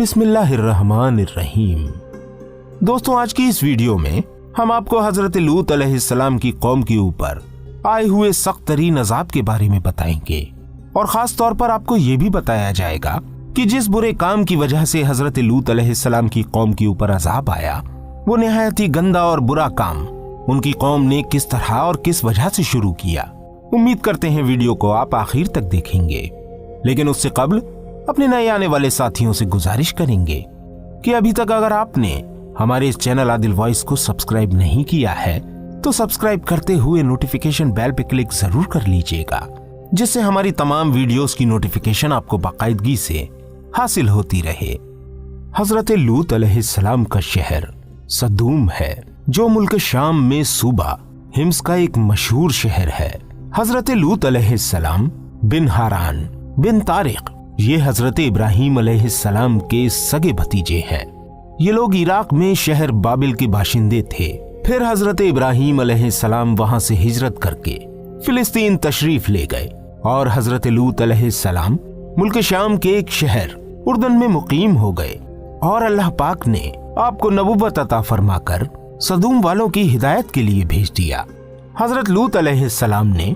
बिस्मिल्लाहिर्रहमानिर्रहीम। दोस्तों, आज की इस वीडियो में हम आपको हजरत लूत अलैहिस्सलाम की कौम के ऊपर आए हुए सख्त तरीन अजाब के बारे में बताएंगे और खास तौर पर आपको ये भी बताया जाएगा कि जिस बुरे काम की वजह से हजरत लूत अलैहिस्सलाम की कौम के ऊपर अजाब आया, वो निहायत ही गंदा और बुरा काम उनकी कौम ने किस तरह और किस वजह से शुरू किया। उम्मीद करते हैं वीडियो को आप आखिर तक देखेंगे, लेकिन उससे कबल अपने नए आने वाले साथियों से गुजारिश करेंगे कि अभी तक अगर आपने हमारे इस चैनल आदिल वॉइस को सब्सक्राइब नहीं किया है तो सब्सक्राइब करते हुए नोटिफिकेशन बेल पे क्लिक जरूर कर लीजिएगा, जिससे हमारी तमाम वीडियोस की नोटिफिकेशन आपको बाकायदगी से हासिल होती रहे। हजरत लूत अलैहिस्सलाम का शहर सदूम है, जो मुल्क शाम में सूबा हिम्स का एक मशहूर शहर है। हजरत लूत अलैहिस्सलाम बिन हारान बिन तारिक ये हजरत इब्राहीम अलैहिस्सलाम के सगे भतीजे हैं। ये लोग इराक में शहर बाबिल के बाशिंदे थे। फिर हजरत इब्राहीम अलैहिस्सलाम वहां से हिजरत करके फिलिस्तीन तशरीफ ले गए और हजरत लूत अलैहिस्सलाम मुल्क शाम के एक शहर उर्दन में मुकीम हो गए और अल्लाह पाक ने आपको नबुव्वत अता फरमाकर सदूम वालों की हिदायत के लिए भेज दिया। हजरत लूत अलैहिस्सलाम ने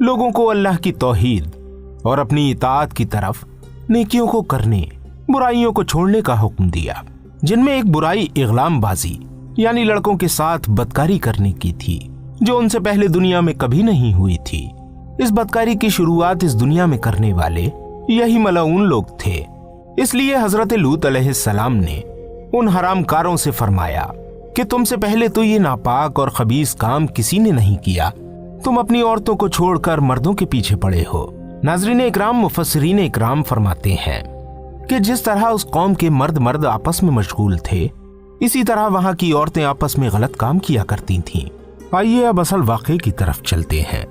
लोगों को अल्लाह की तौहीद और अपनी इताअत की तरफ नेकियों को करने, बुराइयों को छोड़ने का हुक्म दिया, जिनमें एक बुराई इग़लाम बाजी यानी लड़कों के साथ बदकारी करने की थी, जो उनसे पहले दुनिया में कभी नहीं हुई थी। इस बदकारी की शुरुआत इस दुनिया में करने वाले यही मलऊन लोग थे। इसलिए हजरत लूत अलैहिस्सलाम ने उन हरामकारों से फरमाया कि तुमसे पहले तो ये नापाक और खबीस काम किसी ने नहीं किया, तुम अपनी औरतों को छोड़कर मर्दों के पीछे पड़े हो। नाज़रीन इकराम, मुफस्सिरीन इकराम फरमाते हैं कि जिस तरह उस कौम के मर्द आपस में मशगूल थे, इसी तरह वहां की औरतें आपस में गलत काम किया करती थीं। आइए अब असल वाक़े की तरफ चलते हैं।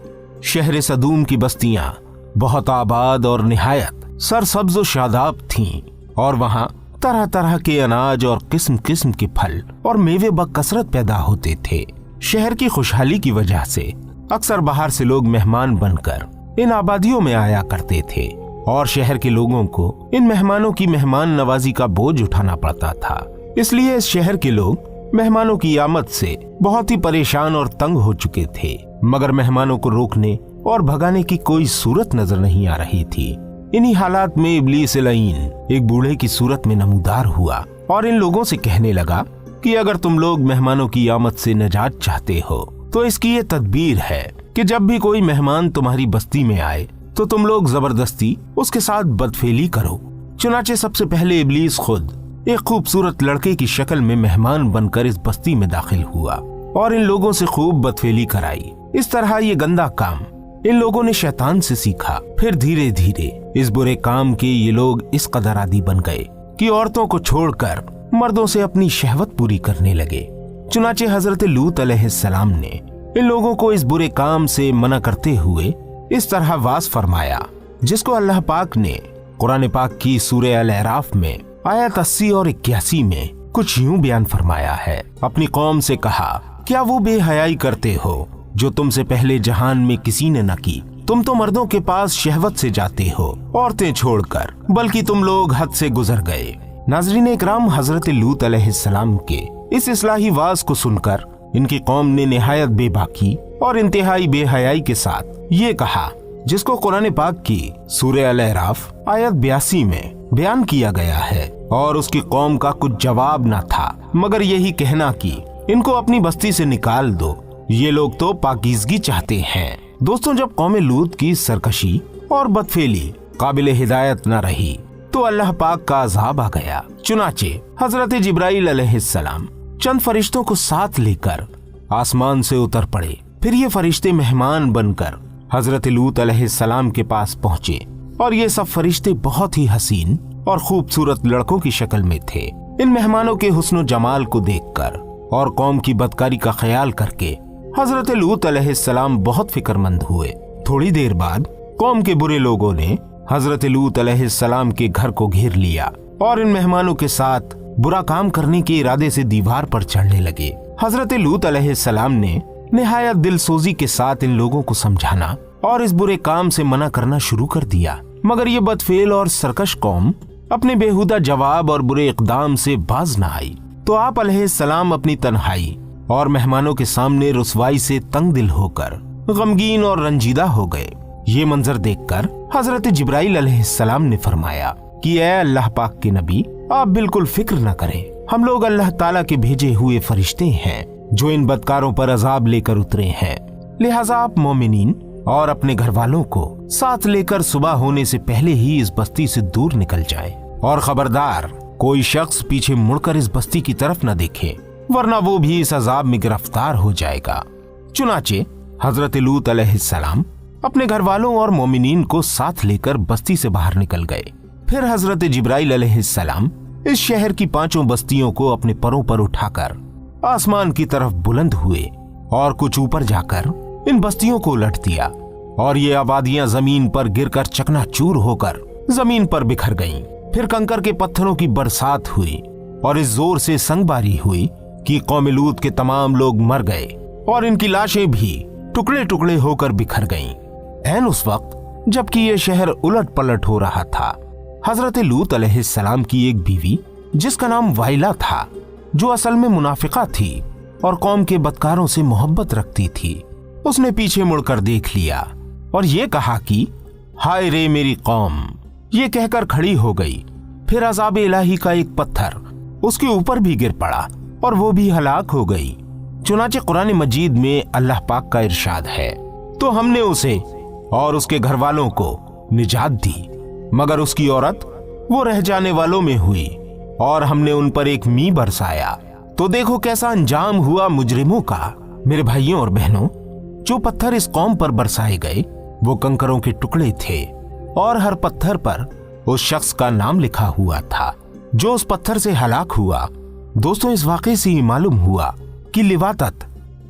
शहर सदूम की बस्तियां बहुत आबाद और निहायत सरसब्ज व शादाब थीं और वहां तरह तरह के अनाज और किस्म किस्म के फल और मेवे बकसरत पैदा होते थे। शहर की खुशहाली की वजह से अक्सर बाहर से लोग मेहमान बनकर इन आबादियों में आया करते थे और शहर के लोगों को इन मेहमानों की मेहमान नवाजी का बोझ उठाना पड़ता था। इसलिए इस शहर के लोग मेहमानों की आमद से बहुत ही परेशान और तंग हो चुके थे, मगर मेहमानों को रोकने और भगाने की कोई सूरत नजर नहीं आ रही थी। इन्हीं हालात में इब्लीस लईन एक बूढ़े की सूरत में नमूदार हुआ और इन लोगों से कहने लगा कि अगर तुम लोग मेहमानों की आमद से निजात चाहते हो तो इसकी ये तदबीर है कि जब भी कोई मेहमान तुम्हारी बस्ती में आए तो तुम लोग जबरदस्ती उसके साथ बदफेली करो। चुनाचे सबसे पहले इब्लीस खुद एक खूबसूरत लड़के की शक्ल में मेहमान बनकर इस बस्ती में दाखिल हुआ और इन लोगों से खूब बदफेली कराई। इस तरह ये गंदा काम इन लोगों ने शैतान से सीखा। फिर धीरे धीरे इस बुरे काम के ये लोग इस कदर आदी बन गए कि औरतों को छोड़कर मर्दों से अपनी शहवत पूरी करने लगे। चुनाचे हजरत लूत अलैहिस्सलाम ने इन लोगों को इस बुरे काम से मना करते हुए इस तरह वास फरमाया, जिसको अल्लाह पाक ने कुरान पाक की सूरह अल-अराफ में आयत 80 और 81 में कुछ यूं बयान फरमाया है। अपनी कौम से कहा, क्या वो बेहयाई करते हो जो तुमसे पहले जहान में किसी ने न की? तुम तो मर्दों के पास शहवत से जाते हो औरतें छोड़कर, बल्कि तुम लोग हद से गुजर गए। नाज़रीन इकराम, हजरत लूत अलैहिस्सलाम के इस इस्लाही वाज को सुनकर इनकी कौम ने निहायत बेबाकी और इंतहाई बेहयाई के साथ ये कहा, जिसको कुरान पाक की सूरह अल-अराफ आयत 82 में बयान किया गया है। और उसकी कौम का कुछ जवाब न था मगर यही कहना कि इनको अपनी बस्ती से निकाल दो, ये लोग तो पाकीज़गी चाहते हैं। दोस्तों, जब कौम लूत की सरकशी और बदफेली काबिल हिदायत न रही तो अल्लाह पाक का अज़ाब आ गया। चुनाचे हजरत जिब्राइल अलैहिस्सलाम चंद फरिश्तों को साथ लेकर आसमान से उतर पड़े। फिर ये फरिश्ते मेहमान बनकर हजरत लूत अलैहिस्सलाम के पास पहुंचे और ये सब फरिश्ते बहुत ही हसीन और खूबसूरत लड़कों की शक्ल में थे। इन मेहमानों के हुस्न जमाल को देखकर और कौम की बदकारी का ख्याल करके हजरत लूत अलैहिस्सलाम बहुत फिक्रमंद हुए। थोड़ी देर बाद कौम के बुरे लोगों ने हजरत लूत अलैहिस्सलाम के घर को घेर लिया और इन मेहमानों के साथ बुरा काम करने के इरादे से दीवार पर चढ़ने लगे। हजरत लूत अलैहिस्सलाम ने निहायत दिलसोजी के साथ इन लोगों को समझाना और इस बुरे काम से मना करना शुरू कर दिया, मगर ये बदफेल और सरकश कौम अपने बेहुदा जवाब और बुरे इक़दाम से बाज न आई तो आप अलैहिस्सलाम अपनी तन्हाई और मेहमानों के सामने रुसवाई से तंग दिल होकर गमगीन और रंजीदा हो गए। ये मंजर देखकर हजरत जिब्राइल अलैहिस्सलाम ने फरमाया कि ऐ अल्लाह पाक के नबी, आप बिल्कुल फिक्र न करें, हम लोग अल्लाह ताला के भेजे हुए फरिश्ते हैं जो इन बदकारों पर अजाब लेकर उतरे हैं। लिहाजा आप मोमिनीन और अपने घर वालों को साथ लेकर सुबह होने से पहले ही इस बस्ती से दूर निकल जाएं और खबरदार कोई शख्स पीछे मुड़कर इस बस्ती की तरफ न देखे, वरना वो भी इस अजाब में गिरफ्तार हो जाएगा। चुनाचे हजरत लूत अलैहिस्सलाम अपने घर वालों और मोमिनीन को साथ लेकर बस्ती से बाहर निकल गए। फिर हजरत जिब्राइल अलैहिस्सलाम इस शहर की 5 बस्तियों को अपने परों पर उठाकर आसमान की तरफ बुलंद हुए और कुछ ऊपर जाकर इन बस्तियों को उलट दिया और ये आबादियां जमीन पर गिरकर चकनाचूर होकर जमीन पर बिखर गईं। फिर कंकर के पत्थरों की बरसात हुई और इस जोर से संगबारी हुई कि कौम लूत के तमाम लोग मर गए और इनकी लाशें भी टुकड़े टुकड़े होकर बिखर गईं। ऐन उस वक्त जबकि ये शहर उलट पलट हो रहा था, हजरत लूत अलैहिस्सलाम की एक बीवी जिसका नाम वाइला था, जो असल में मुनाफिका थी और कौम के बदकारों से मोहब्बत रखती थी, उसने पीछे मुड़कर देख लिया और ये कहा कि हाय रे मेरी कौम। ये कहकर खड़ी हो गई। फिर अज़ाब इलाही का एक पत्थर उसके ऊपर भी गिर पड़ा और वो भी हलाक हो गई। चुनाचे कुरान मजीद में अल्लाह पाक का इरशाद है, तो हमने उसे और उसके घर वालों को निजात दी, मगर उसकी औरत वो रह जाने वालों में हुई और हमने उन पर एक मी बरसाया। तो देखो कैसा अंजाम हुआ मुजरिमों का। मेरे भाइयों और बहनों, जो पत्थर इस कौम पर बरसाए गए वो कंकरों के टुकड़े थे और हर पत्थर पर उस शख्स का नाम लिखा हुआ था जो उस पत्थर से हलाक हुआ। दोस्तों, इस वाक़े से ही मालूम हुआ कि लिवातत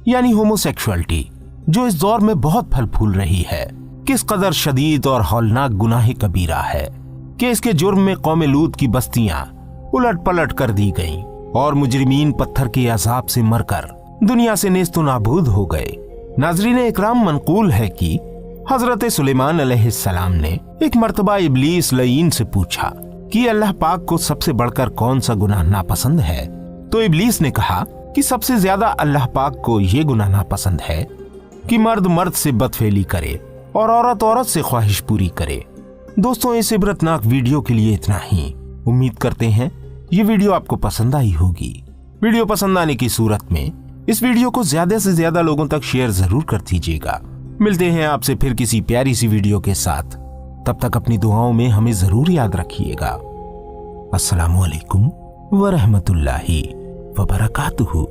यानी होमोसेक्सुअलिटी जो इस दौर में बहुत फल फूल रही है, किस कदर शदीद और हौलनाक गुनाह कबीरा है कि इसके जुर्म में कौम लूत की बस्तियां उलट पलट कर दी गईं और मुजरिमीन पत्थर के अजाब से मरकर दुनिया से नेस्तो नाबूद हो गए। नाज़रीन इकराम, मनकूल है कि हजरत सुलेमान अलैहिस्सलाम ने एक मर्तबा इब्लीस लईन से पूछा कि अल्लाह पाक को सबसे बढ़कर कौन सा गुनाह नापसंद है। तो इब्लीस ने कहा कि सबसे ज्यादा अल्लाह पाक को ये गुनाह नापसंद है कि मर्द मर्द से बदफेली करे और औरत औरत से ख्वाहिश पूरी करे। दोस्तों, इस इबरतनाक वीडियो के लिए इतना ही। उम्मीद करते हैं ये वीडियो आपको पसंद आई होगी। वीडियो पसंद आने की सूरत में इस वीडियो को ज्यादा से ज्यादा लोगों तक शेयर जरूर कर दीजिएगा। मिलते हैं आपसे फिर किसी प्यारी सी वीडियो के साथ। तब तक अपनी दुआओं में हमें जरूर याद रखिएगा। अस्सलामु अलैकुम व रहमतुल्लाहि व बरकातुहू।